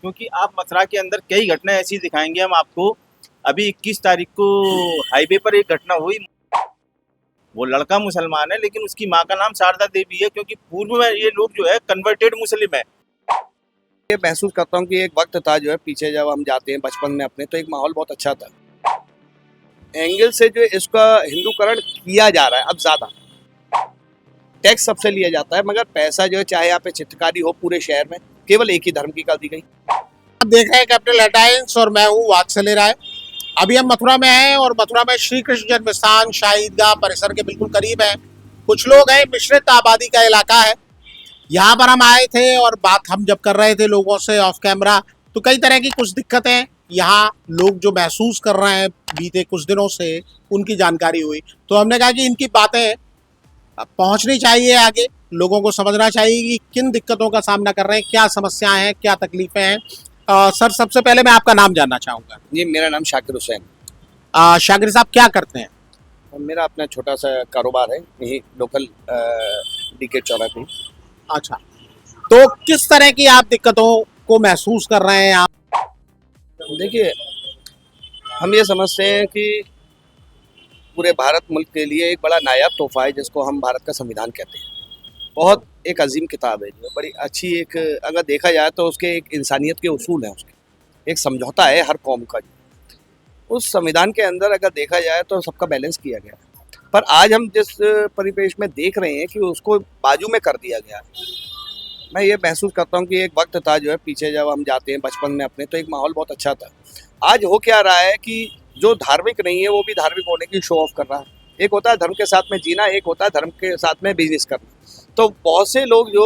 क्योंकि आप मथुरा के अंदर कई घटनाएं ऐसी दिखाएंगे हम आपको। अभी 21 तारीख को हाईवे पर एक घटना हुई। वो लड़का मुसलमान है लेकिन उसकी माँ का नाम शारदा देवी है, क्योंकि पूर्व में ये लोग जो है कन्वर्टेड मुस्लिम है। ये महसूस करता हूँ कि एक वक्त था जो है, पीछे जब हम जाते हैं बचपन में अपने, तो एक माहौल बहुत अच्छा था। एंगल से जो इसका हिंदूकरण किया जा रहा है, अब ज्यादा टैक्स सबसे लिया जाता है, मगर पैसा जो है चाहे यहाँ पे चित्रकारी हो पूरे शहर में, केवल एक ही धर्म की कर दी गई। आप देख रहे हैं कैपिटल हेडलाइंस और मैं हूँ वात्सल्य राय। अभी हम मथुरा में हैं और मथुरा में श्री कृष्ण जन्मस्थान शाही ईदगाह परिसर के बिल्कुल करीब है। कुछ लोग हैं, मिश्रित आबादी का इलाका है। यहाँ पर हम आए थे और बात हम जब कर रहे थे लोगों से ऑफ कैमरा, तो कई तरह की कुछ दिक्कतें यहाँ लोग जो महसूस कर रहे हैं बीते कुछ दिनों से, उनकी जानकारी हुई। तो हमने कहा कि इनकी बातें पहुँचनी चाहिए आगे, लोगों को समझना चाहिए कि किन दिक्कतों का सामना कर रहे हैं, क्या समस्याएं हैं, क्या तकलीफें हैं। सर, सबसे पहले मैं आपका नाम जानना चाहूँगा। जी, मेरा नाम शाकिर हुसैन। शाकिर साहब क्या करते हैं? मेरा अपना छोटा सा कारोबार है यही लोकल डीके चौराहे पे। अच्छा, तो किस तरह की आप दिक्कतों को महसूस कर रहे हैं आप? देखिए, हम ये समझते हैं कि पूरे भारत मुल्क के लिए एक बड़ा नायाब तोहफा है जिसको हम भारत का संविधान कहते हैं। बहुत एक अजीम किताब है, जो बड़ी अच्छी, एक अगर देखा जाए तो उसके एक इंसानियत के उसूल हैं, उसके एक समझौता है हर कौम का। उस संविधान के अंदर अगर देखा जाए तो सबका बैलेंस किया गया है, पर आज हम जिस परिवेश में देख रहे हैं कि उसको बाजू में कर दिया गया है। मैं ये महसूस करता हूँ कि एक वक्त था जो है, पीछे जब हम जाते हैं बचपन में अपने, तो एक माहौल बहुत अच्छा था। आज हो क्या रहा है कि जो धार्मिक नहीं है वो भी धार्मिक होने की शो ऑफ कर रहा है। एक होता है धर्म के साथ में जीना, एक होता है धर्म के साथ में बिजनेस करना। तो बहुत से लोग जो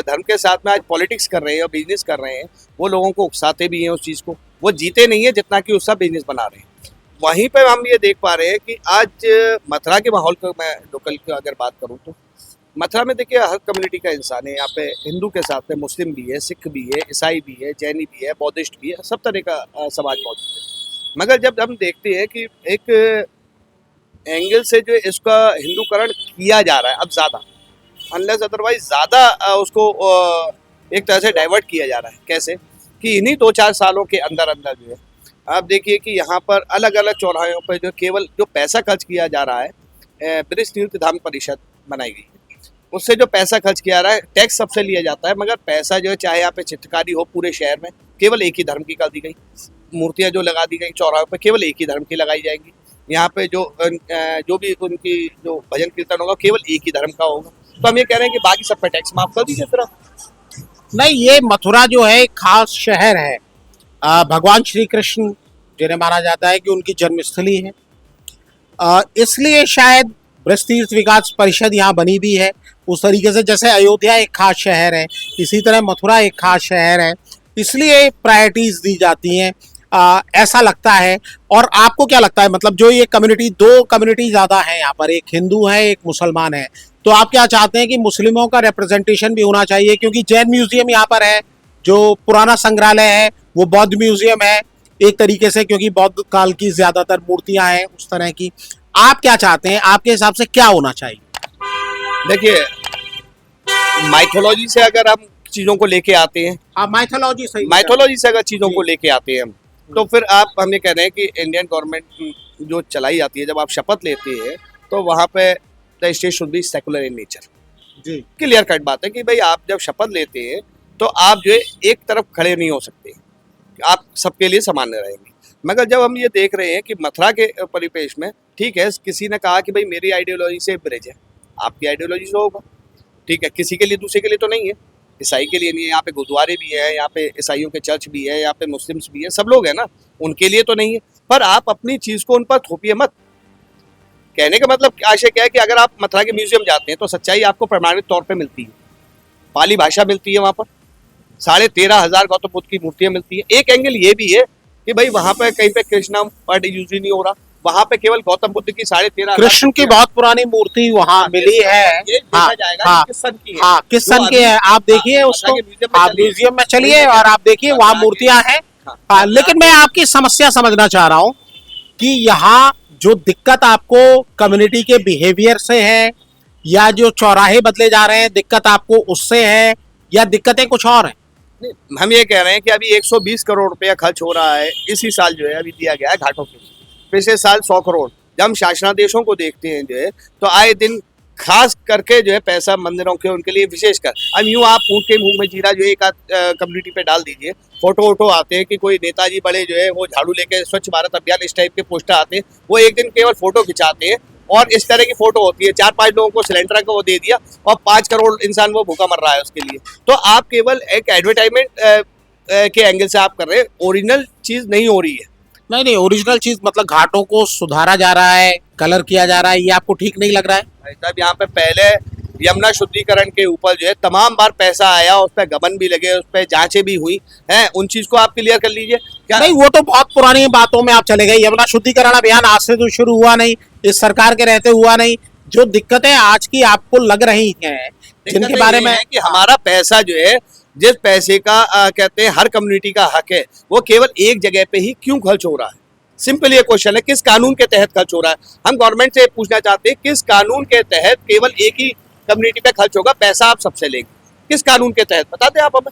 धर्म के साथ में आज पॉलिटिक्स कर रहे हैं और बिजनेस कर रहे हैं, वो लोगों को उकसाते भी हैं उस चीज़ को। वो जीते नहीं है जितना कि उसका बिजनेस बना रहे हैं। वहीं पर हम ये देख पा रहे हैं कि आज मथुरा के माहौल को मैं लोकल की अगर बात करूँ तो मथुरा में देखिए हर कम्युनिटी का इंसान है। यहाँ पे हिंदू के साथ में मुस्लिम भी है, सिख भी है, ईसाई भी है, जैनी भी है, बौद्धिस्ट भी है, सब तरह का समाज मौजूद है। मगर जब हम देखते हैं कि एक एंगल से जो इसका हिंदूकरण किया जा रहा है, अब ज़्यादा अनलेस अदरवाइज ज़्यादा उसको एक तरह से डाइवर्ट किया जा रहा है। कैसे कि इन्हीं 2-4 सालों के अंदर अंदर जो है, आप देखिए कि यहाँ पर अलग अलग चौराहों पर जो केवल जो पैसा खर्च किया जा रहा है, ब्रिज तीर्थ धाम परिषद बनाई गई है, उससे जो पैसा खर्च किया रहा है, टैक्स सबसे लिया जाता है, मगर पैसा जो है चाहे यहाँ पे चित्रकारी हो पूरे शहर में, केवल एक ही धर्म की कर दी गई। मूर्तियाँ जो लगा दी गई चौराहों पे, केवल एक ही धर्म की लगाई जाएंगी। यहाँ पे जो भी उनकी जो भजन कीर्तन होगा, केवल एक ही धर्म का होगा। तो हम ये कह रहे हैं कि बाकी सब पे टैक्स माफ कर दीजिए फिर। नहीं, ये मथुरा जो है एक खास शहर है। भगवान श्री कृष्ण जिन्हें माना जाता है कि उनकी जन्मस्थली है, इसलिए शायद ब्रज तीर्थ विकास परिषद यहाँ बनी भी है। उस तरीके से जैसे अयोध्या एक खास शहर है, इसी तरह मथुरा एक खास शहर है, इसलिए प्रायोरिटीज दी जाती हैं, ऐसा लगता है। और आपको क्या लगता है, मतलब जो ये कम्युनिटी, 2 कम्युनिटी ज़्यादा है यहाँ पर, एक हिंदू है एक मुसलमान है, तो आप क्या चाहते हैं कि मुस्लिमों का रिप्रेजेंटेशन भी होना चाहिए? क्योंकि जैन म्यूजियम यहाँ पर है, जो पुराना संग्रहालय है वो बौद्ध म्यूजियम है एक तरीके से, क्योंकि बौद्ध काल की ज़्यादातर मूर्तियाँ हैं उस तरह की। आप क्या चाहते हैं, आपके हिसाब से क्या होना चाहिए? देखिए, माइथोलॉजी से अगर हम चीज़ों को लेके आते हैं, माइथोलॉजी सही, माइथोलॉजी से अगर चीज़ों को लेके आते हैं हम, तो फिर आप हमें कह रहे हैं कि इंडियन गवर्नमेंट जो चलाई जाती है, जब आप शपथ लेते हैं तो वहाँ पे the state should be secular in nature. जी, क्लियर कट बात है कि भाई आप जब शपथ लेते हैं तो आप जो है एक तरफ खड़े नहीं हो सकते, आप सबके लिए सामान्य रहेंगे। मगर जब हम ये देख रहे हैं कि मथुरा के परिपेश में, ठीक है, किसी ने कहा कि भाई मेरी आइडियोलॉजी से ब्रिज है, आपकी आइडियोलॉजी से होगा, ठीक है, किसी के लिए दूसरे के लिए तो नहीं है। ईसाई के लिए नहीं है, यहाँ पे गुरुद्वारे भी है, यहाँ पे ईसाइयों के चर्च भी है, यहाँ पे मुस्लिम्स भी है, सब लोग हैं ना, उनके लिए तो नहीं है। पर आप अपनी चीज़ को उन पर थोपिए मत। कहने का मतलब आशय क्या है कि अगर आप मथुरा के म्यूजियम जाते हैं तो सच्चाई आपको प्रमाणित तौर पे मिलती है। पाली भाषा मिलती है वहाँ पर, 13,500 गौतम बुद्ध की मूर्तियाँ मिलती है। एक एंगल ये भी है कि भाई वहाँ पे कहीं पे कृष्णा वर्ड यूज ही नहीं हो रहा, वहाँ पे केवल गौतम बुद्ध की 13,500 कृष्ण की बहुत पुरानी मूर्ति वहाँ मिली है। देखा जाएगा किस सन की है। हाँ, किस सन की है आप देखिए उसको, आप म्यूजियम में चलिए और आप देखिए वहाँ मूर्तियाँ हैं। लेकिन मैं आपकी समस्या समझना चाह रहा हूँ कि यहाँ जो दिक्कत आपको कम्युनिटी के बिहेवियर से है, या जो चौराहे बदले जा रहे हैं दिक्कत आपको उससे है, या दिक्कतें कुछ और हैं? नहीं, हम ये कह रहे हैं कि अभी 120 करोड़ रुपया खर्च हो रहा है इसी साल जो है, अभी दिया गया है घाटों के लिए। पिछले साल 100 करोड़। जब हम शासनादेशों को देखते हैं जो है, तो आए दिन खास करके जो है पैसा मंदिरों के उनके लिए विशेष कर, अब यूँ आप ऊँट के मुंह में जीरा जो है एक आध कम्युनिटी पे डाल दीजिए, फोटो वोटो आते हैं कि कोई नेताजी बड़े जो है वो झाड़ू लेके स्वच्छ भारत अभियान इस टाइप के पोस्टर आते हैं, वो एक दिन केवल फोटो खिंचाते हैं और इस तरह की फोटो होती है, 4-5 लोगों को सिलेंडर को वो दे दिया और 5 करोड़ इंसान वो भूखा मर रहा है उसके लिए। तो आप केवल एक एडवर्टाइजमेंट के एंगल से आप कर रहे हैं, ओरिजिनल चीज नहीं हो रही है। नहीं नहीं, ओरिजिनल चीज मतलब घाटों को सुधारा जा रहा है, कलर किया जा रहा है, ये आपको ठीक नहीं लग रहा है? भाई साहब, यहाँ पे पहले यमुना शुद्धिकरण के ऊपर जो है तमाम बार पैसा आया, उस पर गबन भी लगे, उस पर जांचें भी हुई हैं, उन चीज को आप क्लियर कर लीजिए। क्या नहीं, वो तो बहुत पुरानी बातों में आप चले गए। यमुना शुद्धिकरण अभियान आज से तो शुरू हुआ नहीं, इस सरकार के रहते हुआ नहीं। जो दिक्कतें आज की आपको लग रही हैं, जिनके बारे में, कि हमारा पैसा जो है, जिस पैसे का कहते हैं हर कम्युनिटी का हक है, वो केवल एक जगह पे ही क्यों खर्च हो रहा है? सिंपल ये क्वेश्चन है, किस कानून के तहत खर्च हो रहा है? हम गवर्नमेंट से पूछना चाहते हैं, किस कानून के तहत केवल एक ही कम्युनिटी पे खर्च होगा, पैसा आप सबसे लेंगे? किस कानून के तहत बता दें आप हमें।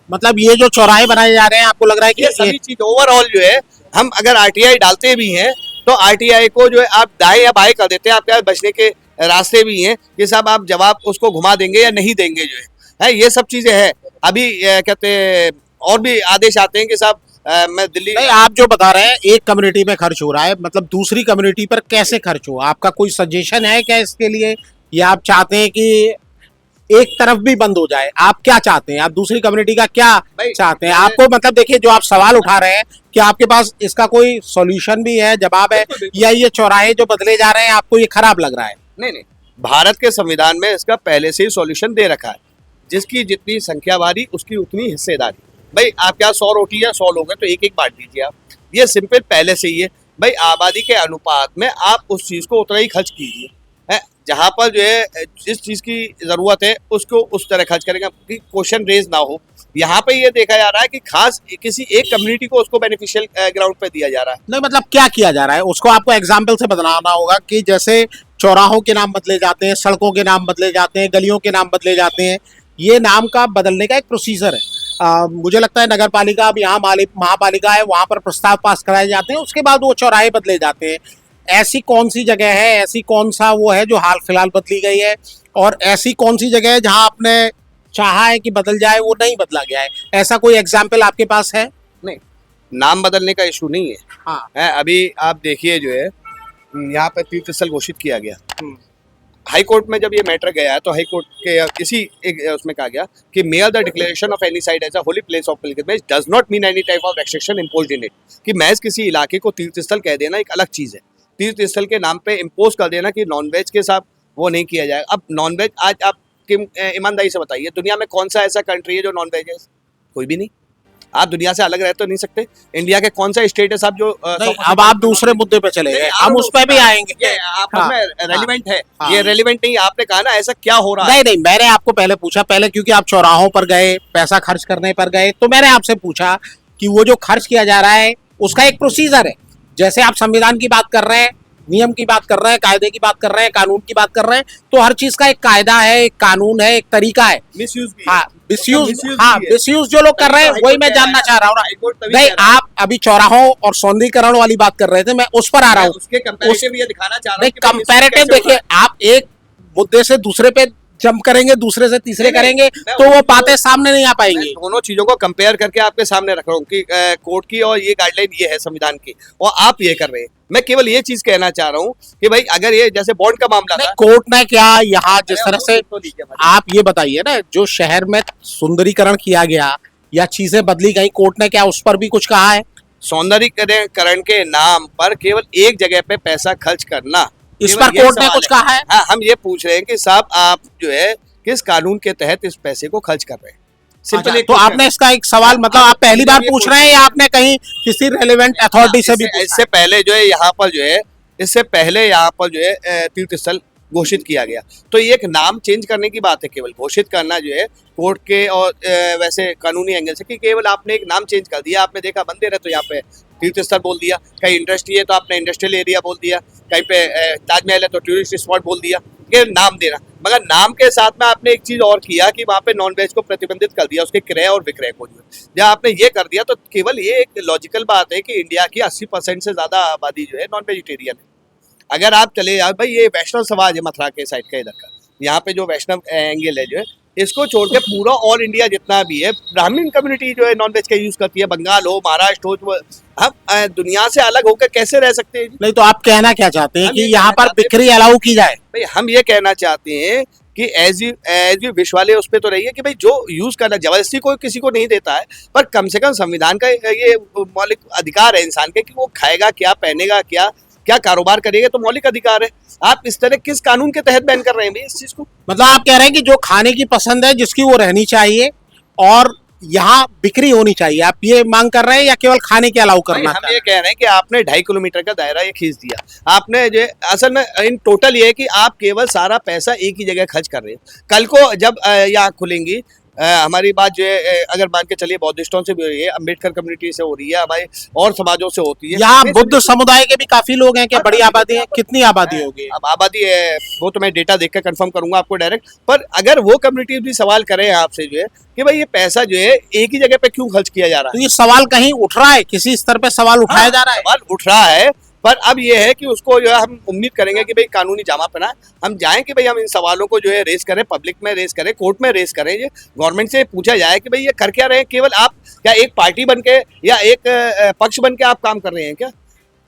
मतलब ये जो चौराहे बनाए जा रहे हैं, आपको लग रहा है कि ये सभी चीज ओवरऑल जो है, हम अगर आरटीआई डालते भी हैं तो आरटीआई को जो है आप दाएं या बाएं कर देते हैं, आपके पास बचने के रास्ते भी हैं कि साहब आप जवाब उसको घुमा देंगे या नहीं देंगे जो है ये सब चीजें हैं। अभी कहते हैं और भी आदेश आते हैं कि साहब मैं दिल्ली, नहीं, आप जो बता रहे हैं एक कम्युनिटी में खर्च हो रहा है, मतलब दूसरी कम्युनिटी पर कैसे खर्च हो? आपका कोई सजेशन है क्या इसके लिए, या आप चाहते हैं कि एक तरफ भी बंद हो जाए? आप क्या चाहते हैं? आप दूसरी कम्युनिटी का क्या चाहते हैं? आपको मतलब देखिए, जो आप सवाल उठा रहे हैं, कि आपके पास इसका कोई सॉल्यूशन भी है, जवाब है, या ये चौराहे जो बदले जा रहे हैं आपको ये खराब लग रहा है? नहीं नहीं, भारत के संविधान में इसका पहले से ही सॉल्यूशन दे रखा है, जिसकी जितनी संख्या बारी उसकी उतनी हिस्सेदारी। भाई आपके यहाँ 100 रोटी या 100 लोग हैं तो एक एक बांट दीजिए आप, ये सिंपल पहले से ही है। भाई आबादी के अनुपात में आप उस चीज को उतना ही खर्च कीजिए, है जहाँ पर जो है जिस चीज की जरूरत है उसको उस तरह खर्च करेंगे कि क्वेश्चन रेज ना हो। यहाँ पे ये देखा जा रहा है कि खास किसी एक कम्युनिटी को उसको बेनिफिशियल ग्राउंड पे दिया जा रहा है। नहीं, मतलब क्या किया जा रहा है उसको आपको एग्जाम्पल से बताना होगा, कि जैसे चौराहों के नाम बदले जाते हैं, सड़कों के नाम बदले जाते हैं, गलियों के नाम बदले जाते हैं, ये नाम का बदलने का एक प्रोसीजर है। मुझे लगता है नगर पालिका, अब यहाँ महापालिका है, वहां पर प्रस्ताव पास कराए जाते हैं, उसके बाद वो चौराहे बदले जाते हैं। ऐसी कौन सी जगह है, ऐसी कौन सा वो है जो हाल फिलहाल बदली गई है, और ऐसी कौन सी जगह है जहां आपने चाहा है कि बदल जाए, वो नहीं बदला गया है? ऐसा कोई एग्जाम्पल आपके पास है? नहीं, नाम बदलने का इशू नहीं है। हाँ, है अभी आप देखिए जो है यहाँ पे तीर्थ स्थल घोषित किया गया। हाई कोर्ट में जब ये मैटर गया तो हाई कोर्ट के इसी एक उसमें कहा गया कि mere the declaration of any site as a holy place of pilgrimage does not mean any type of restriction imposed in it. कि महज किसी इलाके को तीर्थ स्थल कह देना एक अलग चीज़ है, तीर्थ स्थल के नाम पे इम्पोज कर देना कि नॉनवेज के साथ वो नहीं किया जाएगा। अब नॉनवेज आज आप ईमानदारी से बताइए, दुनिया में कौन सा ऐसा कंट्री है जो नॉनवेज है? कोई भी नहीं। आप दुनिया से अलग रह तो नहीं सकते। इंडिया के कौन सा स्टेट है साहब जो नहीं, अब आप दूसरे मुद्दे पे चले गए, हम उस पर भी आएंगे। ये आप हाँ, रेलिवेंट है, हाँ। ये रेलिवेंट नहीं। आपने कहा ना ऐसा क्या हो रहा है। नहीं नहीं, मैंने आपको पहले पूछा, पहले क्योंकि आप चौराहों पर गए, पैसा खर्च करने पर गए, तो मैंने आपसे पूछा कि वो जो खर्च किया जा रहा है उसका एक प्रोसीजर है। जैसे आप संविधान की बात कर रहे हैं, नियम की बात कर रहे हैं, कायदे की बात कर रहे हैं, कानून की बात कर रहे हैं, तो हर चीज का एक कायदा है, एक कानून है, एक तरीका है। मिसयूज भी हाँ, मिसयूज, misuse हाँ, भी है। मिसयूज जो लोग कर रहे हैं वही मैं जानना चाह रहा हूँ ना। नहीं, आप अभी चौराहों और सौंदर्यीकरण वाली बात कर रहे थे, मैं उस पर आ रहा हूँ। उसके कंपैरेटिव ये दिखाना चाह रहा हूं नहीं, कि भाई misuse कंपैरेटिव कैसे हो रहा देखिए, आप एक मुद्दे से दूसरे पे जंप करेंगे, दूसरे से तीसरे नहीं, करेंगे, मैं तो वो उनको- बातें सामने नहीं आ है। मैं पाएंगी। दोनों चीजों को कंपेयर करके आपके सामने रख रहा हूँ कि कोर्ट की और ये गाइडलाइन ये है संविधान की, और आप ये कर रहे हैं। मैं केवल ये चीज कहना चाह रहा हूँ कि भाई अगर ये जैसे बॉन्ड का मामला नहीं, था, कोर्ट ने क्या यहाँ जिस तरह से, तो लीजिए भाई। आप ये बताइए ना, जो शहर में सुंदरीकरण किया गया या चीजें बदली गई, कोर्ट ने क्या उस पर भी कुछ कहा है? सौंदर्यीकरण के नाम पर केवल एक जगह पे पैसा खर्च करना, इस केवल पर ये कोर्ट ने सवाल कुछ है। कहा है? हाँ, हम ये पूछ रहे हैं कि साहब आप जो है किस कानून के तहत इस पैसे को खर्च कर रहे हैं। सिंपल अच्छा, एक तो question आपने इसका एक सवाल, मतलब आप पहली बार पूछ रहे हैं या आपने कहीं किसी रेलेवेंट अथॉरिटी से भी इससे- पूछा? इससे पहले जो है यहाँ पर जो है, इससे पहले यहाँ पर जो है तीर्थ स्थल घोषित किया गया, तो ये एक नाम चेंज करने की बात है। केवल घोषित करना जो है कोर्ट के और वैसे कानूनी एंगल से कि केवल आपने एक नाम चेंज कर दिया, आपने देखा मंदिर है तो यहाँ पे तीर्थ स्थल बोल दिया, कहीं इंडस्ट्री है तो आपने इंडस्ट्रियल एरिया बोल दिया, कहीं पे ताजमहल है तो टूरिस्ट स्पॉट बोल दिया। के नाम देना, मगर नाम के साथ में आपने एक चीज और किया कि वहाँ पे नॉन वेज को प्रतिबंधित कर दिया, उसके क्रय और विक्रय को जो है। जब आपने ये कर दिया तो केवल ये एक लॉजिकल बात है कि इंडिया की 80% से ज्यादा आबादी जो है नॉन वेजिटेरियन है। अगर आप चले जाओ भाई, ये वैष्णव समाज है मथुरा के साइड का, इधर का यहाँ पे जो वैष्णव एंगल है जो है, इसको छोड़ के पूरा ऑल इंडिया जितना भी है ब्राह्मण कम्युनिटी जो है नॉन वेज का यूज करती है। बंगाल हो, महाराष्ट्र हो, हम दुनिया से अलग होकर कैसे रह सकते हैं? नहीं तो आप कहना क्या चाहते हैं हम कि ये यहाँ कहना पर चाहते हैं- बिक्री अलाउ की जाए? भाई हम ये कहना चाहते हैं कि एज यू विश वाले उस पर तो रहिए कि भाई जो यूज करना, जबरदस्ती कोई किसी को नहीं देता है, पर कम से कम संविधान का ये मौलिक अधिकार है इंसान के कि वो खाएगा क्या, पहनेगा क्या, क्या कारोबार करेगा, तो मौलिक अधिकार है। आप इस तरह किस कानून के तहत बैन कर रहे हैं भाई इस चीज को? मतलब आप कह रहे हैं कि जो खाने की पसंद है जिसकी वो रहनी चाहिए और यहाँ बिक्री होनी चाहिए, आप ये मांग कर रहे हैं या केवल खाने के अलाउ भाई करना हम चाह ये कह रहे हैं कि आपने 2.5 किलोमीटर का दायरा ये खींच दिया आपने, जो असल में इन टोटल ये है कि आप केवल सारा पैसा एक ही जगह खर्च कर रहे हो। कल को जब यहाँ खुलेंगी, हमारी बात जो है अगर मान के चलिए बौद्धिस्टों से भी हो रही है, अम्बेडकर कम्युनिटी से हो रही है, हमारे और समाजों से होती है। यहाँ बुद्ध समुदाय के भी काफी लोग हैं, क्या बड़ी आबादी है? कितनी आबादी होगी? अब आबादी है वो तो मैं डेटा देख कर कंफर्म करूंगा आपको डायरेक्ट, पर अगर वो कम्युनिटी भी सवाल करें आपसे जो है कि भाई ये पैसा जो है एक ही जगह पे क्यों खर्च किया जा रहा तो ये सवाल कहीं उठ रहा है, किसी स्तर पे सवाल है, उठाया जा रहा है? सवाल उठ रहा है, पर अब ये है कि उसको जो है हम उम्मीद करेंगे कि भाई कानूनी जामा पहना हम जाएं कि भाई हम इन सवालों को जो है रेस करें, पब्लिक में रेस करें, कोर्ट में रेस करें, ये गवर्नमेंट से पूछा जाए कि भाई ये कर क्या रहे हैं? केवल आप क्या एक पार्टी बन के या एक पक्ष बन के आप काम कर रहे हैं क्या?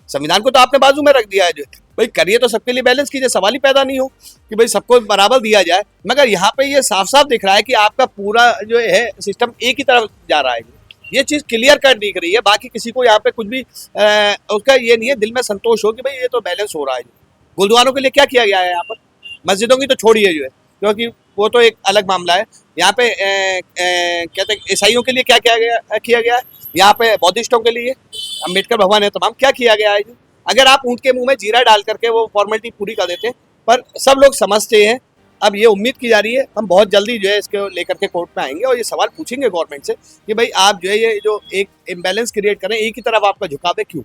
संविधान को तो आपने बाजू में रख दिया है, जो भाई करिए तो सबके लिए बैलेंस कीजिए, सवाल ही पैदा नहीं हो कि भाई सबको बराबर दिया जाए। मगर यहाँ पे ये साफ साफ दिख रहा है कि आपका पूरा जो है सिस्टम एक ही तरफ जा रहा है। ये चीज क्लियर कट दिख रही है, बाकी किसी को यहाँ पे कुछ भी उसका ये नहीं है, दिल में संतोष हो कि भाई ये तो बैलेंस हो रहा है। गुरुद्वारों के लिए क्या किया गया है यहाँ पर? मस्जिदों की तो छोड़िए जो है, क्योंकि वो तो एक अलग मामला है। यहाँ पे कहते हैं ईसाइयों के लिए क्या किया गया है, यहाँ पे बौद्धिस्टों के लिए अम्बेडकर भवन है, तमाम क्या किया गया है। अगर आप ऊँट के मुंह में जीरा डाल करके वो फॉर्मेलिटी पूरी कर देते हैं, पर सब लोग समझते हैं। अब ये उम्मीद की जा रही है हम बहुत जल्दी जो है इसको लेकर के कोर्ट में आएंगे और ये सवाल पूछेंगे गवर्नमेंट से कि भाई आप जो है ये जो एक इम्बैलेंस क्रिएट करें, एक ही तरफ आपका झुकाव है, क्यों?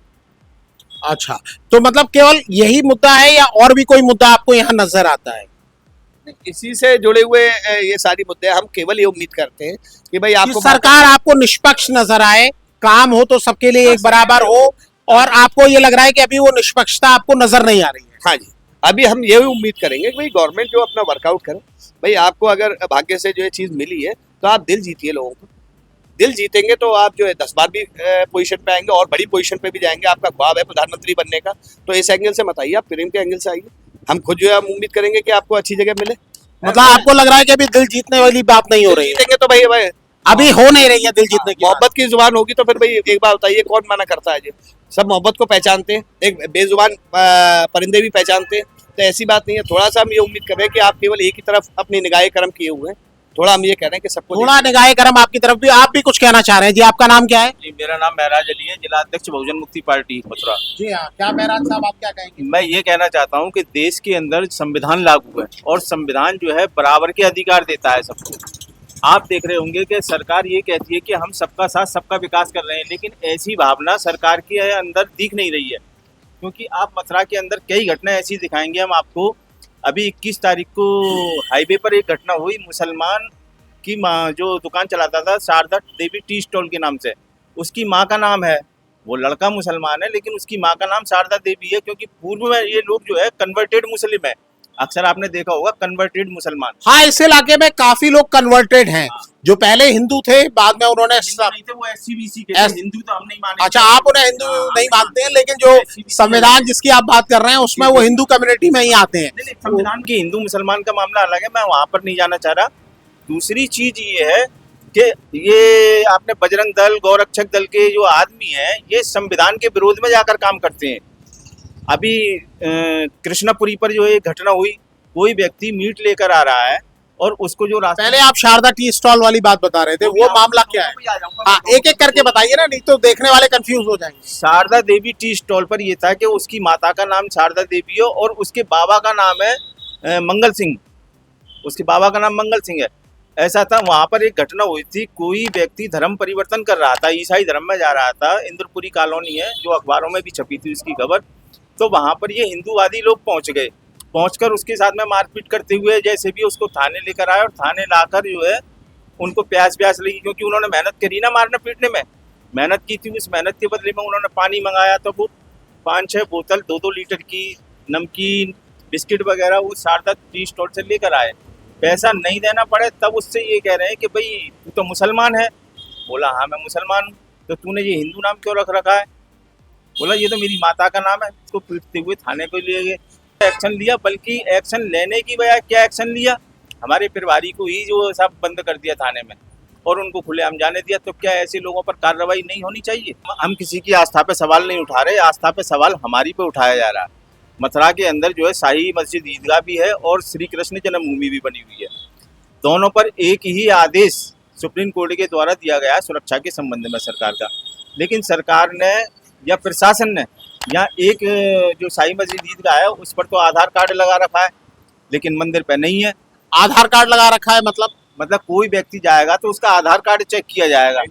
अच्छा, तो मतलब केवल यही मुद्दा है या और भी कोई मुद्दा आपको यहाँ नजर आता है? इसी से जुड़े हुए ये सारी मुद्दे हम केवल ये उम्मीद करते हैं कि भाई कि आपको सरकार आपको निष्पक्ष नजर आए, काम हो तो सबके लिए एक बराबर हो, और आपको ये लग रहा है कि अभी वो निष्पक्षता आपको नजर नहीं आ रही है? हाँ जी, अभी हम ये उम्मीद करेंगे कि भाई गवर्नमेंट जो अपना वर्कआउट करे। भाई आपको अगर भाग्य से जो है चीज़ मिली है तो आप दिल जीतिए लोगों को, दिल जीतेंगे तो आप जो है 10 बार भी पोजीशन पे आएंगे और बड़ी पोजीशन पे भी जाएंगे। आपका ख्वाब है प्रधानमंत्री बनने का, तो इस एंगल से मत आइए, आप प्रेम के एंगल से आइए। हम खुद जो है हम उम्मीद करेंगे कि आपको अच्छी जगह मिले। मतलब आपको लग रहा है कि अभी दिल जीतने वाली बात नहीं हो रही है? जीतेंगे तो भाई अभी हो नहीं रही है दिल जीतने की बात। मोहब्बत की जुबान होगी तो फिर भाई एक बात बताइए, कौन मना करता है? जी सब मोहब्बत को पहचानते हैं, एक बेजुबान परिंदे भी पहचानते हैं, तो ऐसी बात नहीं है। थोड़ा सा हम ये उम्मीद कर रहे हैं कि आप केवल एक ही तरफ अपनी निगाहे कर्म किए हुए हैं, थोड़ा हम ये कह रहे हैं कि सबको थोड़ा निगाहे करम आपकी तरफ भी, आप भी कुछ कहना चाह रहे हैं? जी आपका नाम क्या है? जी मेरा नाम महराज अली है, जिला अध्यक्ष बहुजन मुक्ति पार्टी मथुरा। जी हाँ, क्या महराज साहब आप क्या कहेंगे? मैं ये कहना चाहता हूँ कि देश के अंदर संविधान लागू है और संविधान जो है बराबर के अधिकार देता है सबको। आप देख रहे होंगे कि सरकार ये कहती है कि हम सबका साथ सबका विकास कर रहे हैं, लेकिन ऐसी भावना सरकार के अंदर दिख नहीं रही है। क्योंकि आप मथुरा के अंदर कई घटनाएं ऐसी दिखाएंगे हम आपको। अभी 21 तारीख को हाईवे पर एक घटना हुई, मुसलमान की माँ जो दुकान चलाता था शारदा देवी टी स्टॉल के नाम से, उसकी माँ का नाम है, वो लड़का मुसलमान है लेकिन उसकी माँ का नाम शारदा देवी है, क्योंकि पूर्व में ये लोग जो है कन्वर्टेड मुस्लिम है। अक्सर आपने देखा होगा कन्वर्टेड मुसलमान। हाँ, इस इलाके में काफी लोग कन्वर्टेड हैं, जो पहले हिंदू थे बाद में उन्होंने हिंदू नहीं थे, वो SC/BC के थे। हिंदू तो हम नहीं मानते। अच्छा, आप उन्हें हिंदू नहीं मानते हैं, लेकिन जो संविधान जिसकी आप बात कर रहे हैं उसमें वो हिंदू कम्युनिटी में ही आते हैं। नहीं, संविधान की हिंदू मुसलमान का मामला अलग है, मैं वहां पर नहीं जाना चाह रहा। दूसरी चीज ये है कि ये आपने बजरंग दल, गौरक्षक दल के जो आदमी हैं, ये संविधान के विरोध में जाकर काम करते हैं। अभी कृष्णापुरी पर जो एक घटना हुई, कोई व्यक्ति मीट लेकर आ रहा है और उसको जो रास्ते, पहले आप शारदा टी स्टॉल वाली बात बता रहे थे, वो मामला क्या है? हाँ, एक एक करके बताइए ना, नहीं तो देखने वाले कंफ्यूज हो जाएंगे। शारदा देवी टी स्टॉल पर ये था कि उसकी माता का नाम शारदा देवी है और उसके बाबा का नाम है मंगल सिंह, उसके बाबा का नाम मंगल सिंह है। ऐसा था, वहां पर एक घटना हुई थी, कोई व्यक्ति धर्म परिवर्तन कर रहा था, ईसाई धर्म में जा रहा था। इंद्रपुरी कॉलोनी है, जो अखबारों में भी छपी थी उसकी खबर। तो वहां पर ये हिंदूवादी लोग पहुंच गए पहुंचकर उसके साथ में मारपीट करते हुए जैसे भी उसको थाने लेकर आए, और थाने लाकर जो है उनको प्यास लगी, क्योंकि उन्होंने मेहनत करी ना मारने पीटने में, मेहनत की थी। उस मेहनत के बदले में उन्होंने पानी मंगाया, तो वो 5-6 बोतल 2-2 लीटर की नमकीन बिस्किट वगैरह वो शारदा टी स्टोर से लेकर आए। पैसा नहीं देना पड़े तब उससे ये कह रहे हैं कि भाई तू तो मुसलमान है। बोला हाँ मैं मुसलमान हूँ। तो तूने ये हिंदू नाम क्यों रख रखा है? बोला ये तो मेरी माता का नाम है। इसको पीटते हुए थाने को ले गए, एक्शन लिया। बल्कि एक्शन लेने की बजाय क्या एक्शन लिया, हमारे प्रभारी को ही जो सब बंद कर दिया थाने में और उनको खुलेआम जाने दिया। तो क्या ऐसे लोगों पर कार्रवाई नहीं होनी चाहिए? हम किसी की आस्था पे सवाल नहीं उठा रहे, आस्था पे सवाल हमारी पे उठाया जा रहा है। मथुरा के अंदर जो है शाही मस्जिद ईदगाह भी है और श्री कृष्ण जन्मभूमि भी बनी हुई है। दोनों पर एक ही आदेश सुप्रीम कोर्ट के द्वारा दिया गया है सुरक्षा के संबंध में सरकार का, लेकिन सरकार ने या प्रशासन ने यहाँ एक जो शाही मस्जिद ईदगाह है उस पर तो आधार कार्ड लगा रखा है, लेकिन मंदिर पे नहीं है। आधार कार्ड लगा रखा है मतलब कोई व्यक्ति जाएगा तो उसका आधार कार्ड चेक किया जाएगा।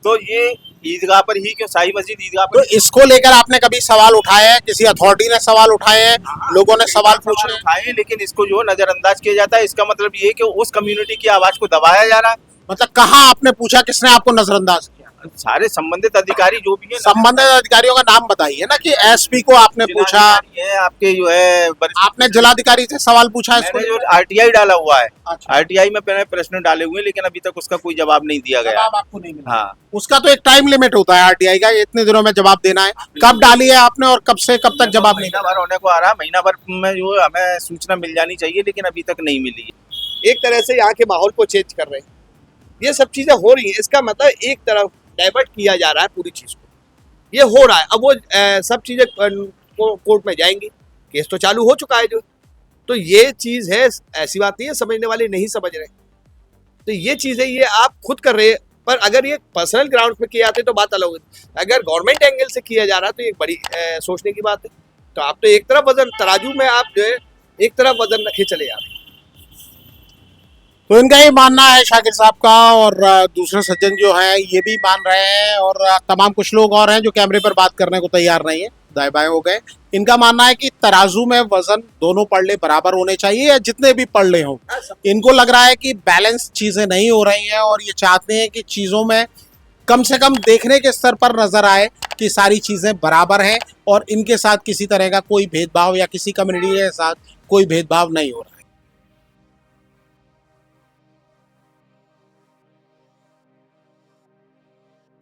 तो ये ईदगाह पर ही क्यों, शाही मस्जिद ईदगाह तो पर इसको लेकर आपने कभी सवाल उठाए हैं? किसी अथॉरिटी ने सवाल उठाए हैं? लोगों ने सवाल पूछे हैं? उठाए, लेकिन इसको जो नजरअंदाज किया जाता है। इसका मतलब ये कि उस कम्युनिटी की आवाज को दबाया जा रहा है। मतलब कहाँ आपने पूछा, किसने आपको नजरअंदाज किया? सारे संबंधित अधिकारी जो भी है, संबंधित अधिकारियों का नाम बताइए ना, कि एसपी को आपने पूछा, जिलाधिकारी है आपके जो है आपने जिलाधिकारी से सवाल पूछा इसको? मैंने जो आरटीआई डाला हुआ है, अच्छा। आरटीआई में मैंने प्रश्न डाले हुए हैं, लेकिन अभी तक उसका कोई जवाब नहीं दिया गया। जवाब आपको नहीं मिला? हाँ, उसका तो एक टाइम लिमिट होता है आरटीआई का, इतने दिनों में जवाब देना है। कब डाली है आपने और कब से कब तक जवाब नहीं? महीना भर होने को आ रहा, महीना भर में जो हमें सूचना मिल जानी चाहिए, लेकिन अभी तक नहीं मिली है। एक तरह से यहाँ के माहौल को चेंज कर रहे हैं। ये सब चीजें हो रही हैं, इसका मतलब एक तरफ डाइवर्ट किया जा रहा है पूरी चीज को, ये हो रहा है। अब वो सब चीजें कोर्ट में जाएंगी, केस तो चालू हो चुका है जो। तो ये चीज है, ऐसी बात नहीं है समझने वाले नहीं समझ रहे। तो ये चीजें ये आप खुद कर रहे हैं, पर अगर ये पर्सनल ग्राउंड पे किए जाते तो बात अलग होती। अगर गवर्नमेंट एंगल से किया जा रहा है तो ये बड़ी सोचने की बात है। तो आप तो एक तरफ वजन तराजू में आप जो है एक तरफ वजन रखे चले जा रहे हैं। तो इनका ये मानना है शाकिर साहब का, और दूसरे सज्जन जो हैं ये भी मान रहे हैं, और तमाम कुछ लोग और हैं जो कैमरे पर बात करने को तैयार नहीं है, दाएं बाएं हो गए। इनका मानना है कि तराजू में वजन दोनों पड़ले बराबर होने चाहिए, या जितने भी पड़ले हों। इनको लग रहा है कि बैलेंस चीजें नहीं हो रही हैं, और ये चाहते हैं कि चीजों में कम से कम देखने के स्तर पर नजर आए कि सारी चीजें बराबर हैं और इनके साथ किसी तरह का कोई भेदभाव या किसी कम्युनिटी के साथ कोई भेदभाव नहीं हो रहा।